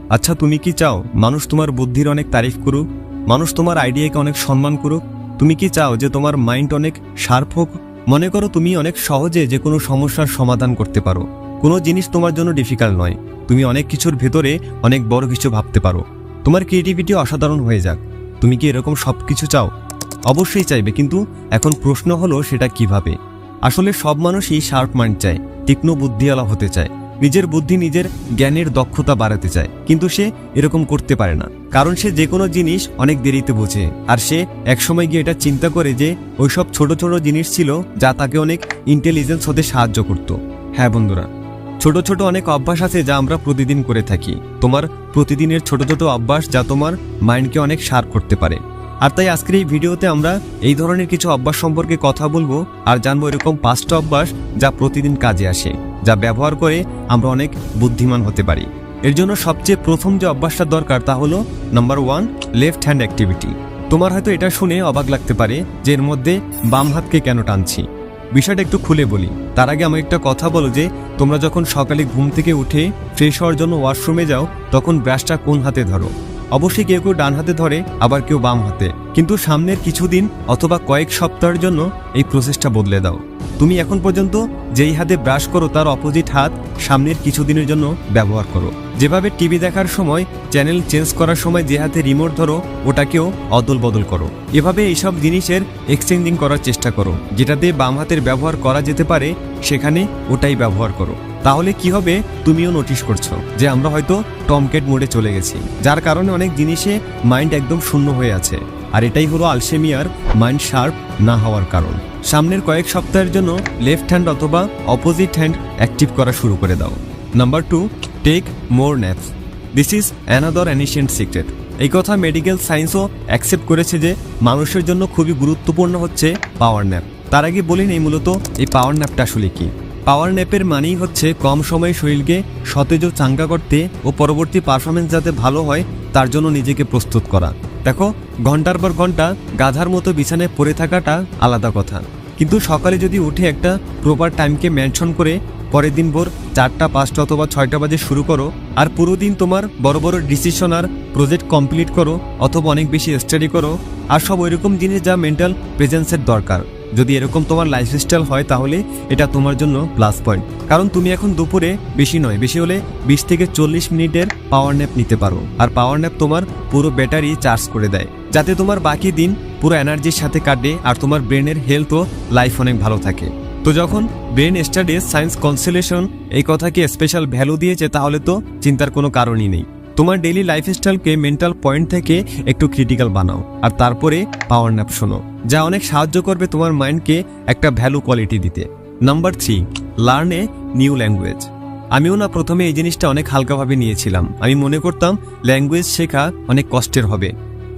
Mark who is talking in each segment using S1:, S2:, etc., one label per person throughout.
S1: আচ্ছা, তুমি কি চাও মানুষ তোমার বুদ্ধির অনেক তারিফ করুক, মানুষ তোমার আইডিয়াকে অনেক সম্মান করুক? তুমি কি চাও যে তোমার মাইন্ড অনেক শার্প হোক? মনে করো তুমি অনেক সহজে যে কোনো সমস্যার সমাধান করতে পারো। কোনো জিনিস তোমার জন্য ডিফিকাল্ট নয়। তুমি অনেক কিছুর ভেতরে অনেক বড় কিছু ভাবতে পারো। তোমার ক্রিয়েটিভিটি অসাধারণ হয়ে যাক। তুমি কি এরকম সব কিছু চাও? অবশ্যই চাইবে, কিন্তু এখন প্রশ্ন হলো সেটা কিভাবে। আসলে সব মানুষই শার্প মাইন্ড চায়, তীক্ষ্ণ বুদ্ধিওয়ালা হতে চায়, নিজের বুদ্ধি নিজের জ্ঞানের দক্ষতা বাড়াতে চায়, কিন্তু সে এরকম করতে পারে না, কারণ সে যে কোনো জিনিস অনেক দেরিতে বোঝে। আর সে একসময় গিয়ে এটা চিন্তা করে যে ওইসব ছোট ছোট জিনিস ছিল যা তাকে অনেক ইন্টেলিজেন্স হতে সাহায্য করত। হ্যাঁ বন্ধুরা, ছোট ছোট অনেক অভ্যাস আছে যা আমরা প্রতিদিন করে থাকি। তোমার প্রতিদিনের ছোট ছোট অভ্যাস যা তোমার মাইন্ডকে অনেক শার্প করতে পারে। আর তাই আজকের এই ভিডিওতে আমরা এই ধরনের কিছু অভ্যাস সম্পর্কে কথা বলবো আর জানবো এরকম 5টা অভ্যাস যা প্রতিদিন কাজে আসে, যা ব্যবহার করে আমরা অনেক বুদ্ধিমান হতে পারি। এর জন্য সবচেয়ে প্রথম যে অভ্যাসটা দরকার তা হলো নাম্বার 1, লেফট হ্যান্ড অ্যাক্টিভিটি। তোমার হয়তো এটা শুনে অবাক লাগতে পারে যে এর মধ্যে বাম হাতকে কেন টানছি। বিষয়টা একটু খুলে বলি। তার আগে আমি একটা কথা বলো যে তোমরা যখন সকালে ঘুম থেকে উঠে ফ্রেশ হওয়ার জন্য ওয়াশরুমে যাও, তখন ব্রাশটা কোন হাতে ধরো? অবশ্যই কেউ কেউ ডান হাতে ধরে, আবার কেউ বাম হাতে। কিন্তু সামনের কিছুদিন অথবা কয়েক সপ্তাহের জন্য এই প্রসেসটা বদলে দাও। তুমি এখন পর্যন্ত যেই হাতে ব্রাশ করো তার অপোজিট হাত সামনের কিছুদিনের জন্য ব্যবহার করো। যেভাবে টিভি দেখার সময় চ্যানেল চেঞ্জ করার সময় যে হাতে রিমোট ধরো ওটাকেও অদল বদল করো। এভাবে এইসব জিনিসের এক্সচেঞ্জিং করার চেষ্টা করো। যেটাতে বাম হাতের ব্যবহার করা যেতে পারে সেখানে ওটাই ব্যবহার করো। তাহলে কি হবে, তুমিও নোটিশ করছো যে আমরা হয়তো টমক্যাট মোডে চলে গেছি, যার কারণে অনেক জিনিসে মাইন্ড একদম শূন্য হয়ে আছে। আর এটাই হলো আলসেমিয়ার মাইন্ড শার্প না হওয়ার কারণ। সামনের কয়েক সপ্তাহের জন্য লেফট হ্যান্ড অথবা অপোজিট হ্যান্ড অ্যাক্টিভ করা শুরু করে দাও। Number 2, take more naps. This is another ancient secret. এই কথা মেডিকেল সায়েন্সও অ্যাকসেপ্ট করেছে যে মানুষের জন্য খুবই গুরুত্বপূর্ণ হচ্ছে পাওয়ার ন্যাপ। তার আগে বলি নেই মূলত এই পাওয়ার ন্যাপটা আসলে কি। পাওয়ার ন্যাপের মানেই হচ্ছে কম সময়ে শরীরকে সতেজ ও চাঙ্গা করতে ও পরবর্তী পারফরমেন্স যাতে ভালো হয় তার জন্য নিজেকে প্রস্তুত করা। দেখো, ঘন্টার পর ঘন্টা গাধার মতো বিছানায় পড়ে থাকাটা আলাদা কথা, কিন্তু সকালে যদি উঠে একটা প্রপার টাইমকে মেনশন করে পরের দিন ভোর 4টা, 5টা অথবা 6টা বাজে শুরু করো, আর পুরো দিন তোমার বড় বড় ডিসিশন আর প্রজেক্ট কমপ্লিট করো অথবা অনেক বেশি স্টাডি করো, আর সব ওইরকম জিনিস যা মেন্টাল প্রেজেন্সের দরকার। যদি এরকম তোমার লাইফস্টাইল হয় তাহলে এটা তোমার জন্য প্লাস পয়েন্ট, কারণ তুমি এখন দুপুরে বেশি নয়, বেশি হলে 20 থেকে 40 মিনিটের পাওয়ার ন্যাপ নিতে পারো। আর পাওয়ার ন্যাপ তোমার পুরো ব্যাটারি চার্জ করে দেয়, যাতে তোমার বাকি দিন পুরো এনার্জির সাথে কাটে আর তোমার ব্রেনের হেলথ ও লাইফ অনেক ভালো থাকে। তো যখন ব্রেন স্টাডিজ সায়েন্স কনসেলেশন এই কথাকে স্পেশাল ভ্যালু দিয়েছে, তাহলে তো চিন্তার কোনো কারণই নেই। তোমার ডেইলি লাইফস্টাইলকে মেন্টাল পয়েন্ট থেকে একটু ক্রিটিক্যাল বানাও আর তারপরে পাওয়ার ন্যাপ শোনো, যা অনেক সাহায্য করবে তোমার মাইন্ডকে একটা ভ্যালু কোয়ালিটি দিতে। Number 3, learn a new language. আমিও না প্রথমে এই জিনিসটা অনেক হালকাভাবে নিয়েছিলাম। আমি মনে করতাম ল্যাঙ্গুয়েজ শেখা অনেক কষ্টের হবে,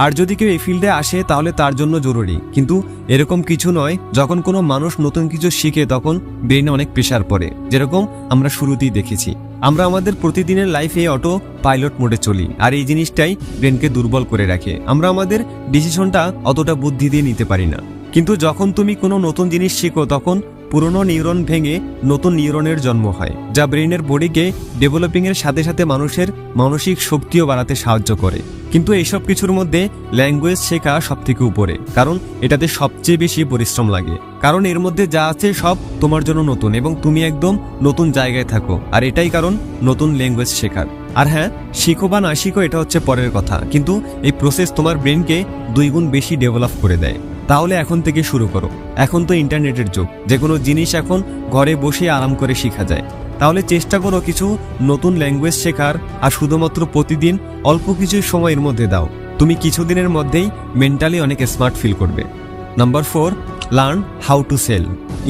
S1: আর যদি কেউ এই ফিল্ডে আসে তাহলে তার জন্য জরুরি। কিন্তু এরকম কিছু নয়। যখন কোনো মানুষ নতুন কিছু শিখে তখন ব্রেনে অনেক প্রেশার পড়ে, যেরকম আমরা শুরুতেই দেখেছি। আমরা আমাদের প্রতিদিনের লাইফে অটো পাইলট মোডে চলি, আর এই জিনিসটাই ব্রেনকে দুর্বল করে রাখে। আমরা আমাদের ডিসিশনটা অতটা বুদ্ধি দিয়ে নিতে পারি না। কিন্তু যখন তুমি কোনো নতুন জিনিস শিখো তখন পুরনো নিউরন ভেঙে নতুন নিউরনের জন্ম হয়, যা ব্রেনের বডিকে ডেভেলপিংয়ের সাথে সাথে মানুষের মানসিক শক্তিও বাড়াতে সাহায্য করে। কিন্তু এইসব কিছুর মধ্যে ল্যাঙ্গুয়েজ শেখা সবথেকে উপরে, কারণ এটাতে সবচেয়ে বেশি পরিশ্রম লাগে। কারণ এর মধ্যে যা আছে সব তোমার জন্য নতুন এবং তুমি একদম নতুন জায়গায় থাকো, আর এটাই কারণ নতুন ল্যাঙ্গুয়েজ শেখার। আর হ্যাঁ, শিখো বা না শিখো এটা হচ্ছে পরের কথা, কিন্তু এই প্রসেস তোমার ব্রেনকে 2 গুণ বেশি ডেভেলপ করে দেয়। তাহলে এখন থেকে শুরু করো। এখন তো ইন্টারনেটের যুগ, যে কোনো জিনিস এখন ঘরে বসে আরাম করে শেখা যায়। তাহলে চেষ্টা করো কিছু নতুন ল্যাঙ্গুয়েজ শেখার, আর শুধুমাত্র প্রতিদিন অল্প কিছু সময়ের মধ্যে দাও। তুমি কিছুদিনের মধ্যেই মেন্টালি অনেক স্মার্ট ফিল করবে। Number 4, learn how to sell.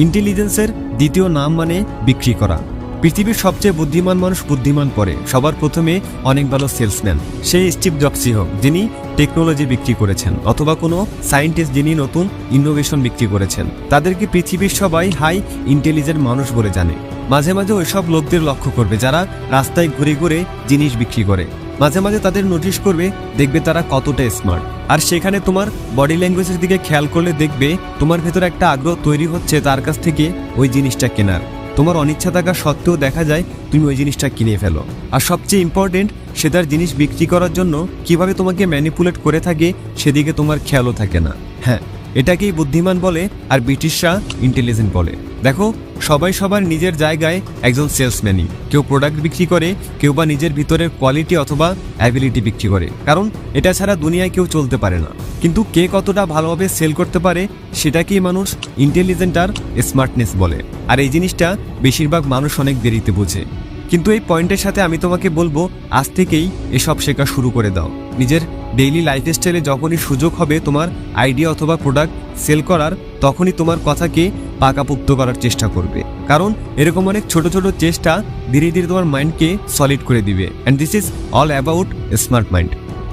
S1: ইন্টেলিজেন্সের দ্বিতীয় নাম মানে বিক্রি করা। পৃথিবীর সবচেয়ে বুদ্ধিমান মানুষ বুদ্ধিমান করে সবার প্রথমে অনেক ভালো সেলসম্যান। সেই স্টিভ জবসই হোক যিনি টেকনোলজি বিক্রি করেছেন, অথবা কোনো সায়েন্টিস্ট যিনি নতুন ইনোভেশন বিক্রি করেছেন, তাদেরকে পৃথিবীর সবাই হাই ইন্টেলিজেন্ট মানুষ বলে জানে। মাঝে মাঝে ওইসব লোকদের লক্ষ্য করবে যারা রাস্তায় ঘুরে ঘুরে জিনিস বিক্রি করে। মাঝে মাঝে তাদের নোটিশ করবে, দেখবে তারা কতটা স্মার্ট। আর সেখানে তোমার বডি ল্যাঙ্গুয়েজের দিকে খেয়াল করলে দেখবে তোমার ভেতরে একটা আগ্রহ তৈরি হচ্ছে তার কাছ থেকে ওই জিনিসটা কেনার। তোমার অনিচ্ছা থাকা সত্ত্বেও দেখা যায় তুমি ওই জিনিসটা কিনে ফেলো। আর সবচেয়ে ইম্পর্টেন্ট, সে তার জিনিস বিক্রি করার জন্য কিভাবে তোমাকে ম্যানিপুলেট করে থাকে সেদিকে তোমার খেয়ালও থাকে না। হ্যাঁ, এটাকেই বুদ্ধিমান বলে, আর ব্রিটিশরা ইন্টেলিজেন্ট বলে। দেখো, সবাই সবার নিজের জায়গায় একজন সেলসম্যানই। কেউ প্রোডাক্ট বিক্রি করে, কেউ বা নিজের ভিতরের কোয়ালিটি অথবা অ্যাবিলিটি বিক্রি করে, কারণ এটা ছাড়া দুনিয়ায় কেউ চলতে পারে না। কিন্তু কে কতটা ভালোভাবে সেল করতে পারে সেটাকেই মানুষ ইন্টেলিজেন্ট আর স্মার্টনেস বলে। আর এই জিনিসটা বেশিরভাগ মানুষ অনেক দেরিতে বোঝে। কিন্তু এই পয়েন্টের সাথে আমি তোমাকে বলবো, আজ থেকেই এসব শেখা শুরু করে দাও। নিজের ডেইলি লাইফস্টাইলে যখনই সুযোগ হবে তোমার আইডিয়া অথবা প্রোডাক্ট সেল করার, তখনই তোমার কথাকে পাকাপোক্ত করার চেষ্টা করবে। কারণ এরকম অনেক ছোট ছোট চেষ্টা ধীরে ধীরে তোমার মাইন্ডকে সলিড করে দিবে। And this is all about smart mind.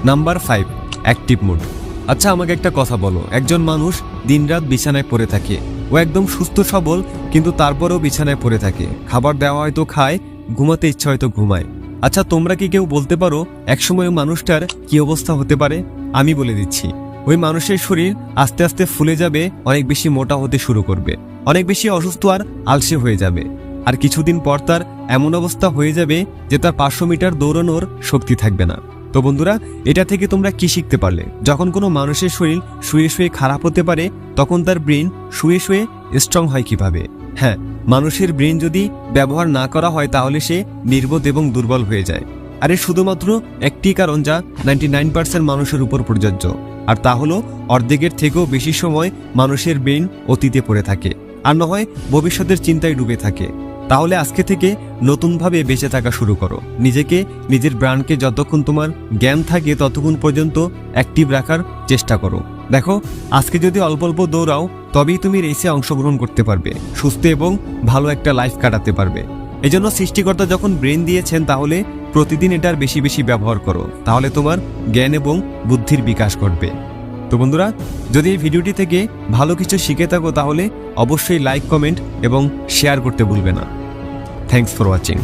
S1: Number 5, active mood. আচ্ছা, আমাকে একটা কথা বলো, একজন মানুষ দিনরাত বিছানায় পড়ে থাকে, ও একদম সুস্থ সবল, কিন্তু তারপরেও বিছানায় পড়ে থাকে। খাবার দেওয়া হয়তো খায়, ঘুমাতে ইচ্ছা হয়তো ঘুমায়। আচ্ছা, তোমরা কি কেউ বলতে পারো একসময় ওই মানুষটার কি অবস্থা হতে পারে? আমি বলে দিচ্ছি, ওই মানুষের শরীর আস্তে আস্তে ফুলে যাবে, অনেক বেশি মোটা হতে শুরু করবে, অনেক বেশি অসুস্থ আর আলসে হয়ে যাবে। আর কিছুদিন পর তার এমন অবস্থা হয়ে যাবে যে তার 500 মিটার দৌড়ানোর শক্তি থাকবে না। তো বন্ধুরা, এটা থেকে তোমরা কি শিখতে পারলে? যখন কোনো মানুষের শরীর শুয়ে শুয়ে খারাপ হতে পারে, তখন তার ব্রেন শুয়ে শুয়ে স্ট্রং হয় কিভাবে? হ্যাঁ, মানুষের ব্রেন যদি ব্যবহার না করা হয় তাহলে সে নির্বোধ এবং দুর্বল হয়ে যায়। আর এর শুধুমাত্র একটি কারণ যা 99% মানুষের উপর প্রযোজ্য, আর তা হলো অর্ধেকের থেকেও বেশি সময় মানুষের ব্রেন অতীতে পড়ে থাকে, আর না হয় ভবিষ্যতের চিন্তায় ডুবে থাকে। তাহলে আজকে থেকে নতুনভাবে বেঁচে থাকা শুরু করো। নিজেকে, নিজের ব্রেনকে যতক্ষণ তোমার জ্ঞান থাকে ততক্ষণ পর্যন্ত অ্যাক্টিভ রাখার চেষ্টা করো। দেখো, আজকে যদি অল্প অল্প দৌড়াও, তবেই তুমি রেসে অংশগ্রহণ করতে পারবে, সুস্থ এবং ভালো একটা লাইফ কাটাতে পারবে। এজন্য সৃষ্টিকর্তা যখন ব্রেন দিয়েছেন, তাহলে প্রতিদিন এটার বেশি বেশি ব্যবহার করো, তাহলে তোমার জ্ঞান এবং বুদ্ধির বিকাশ ঘটবে। তো বন্ধুরা, যদি এই ভিডিওটি থেকে ভালো কিছু শিখে থাকো তাহলে অবশ্যই লাইক, কমেন্ট এবং শেয়ার করতে ভুলবে না। Thanks for watching.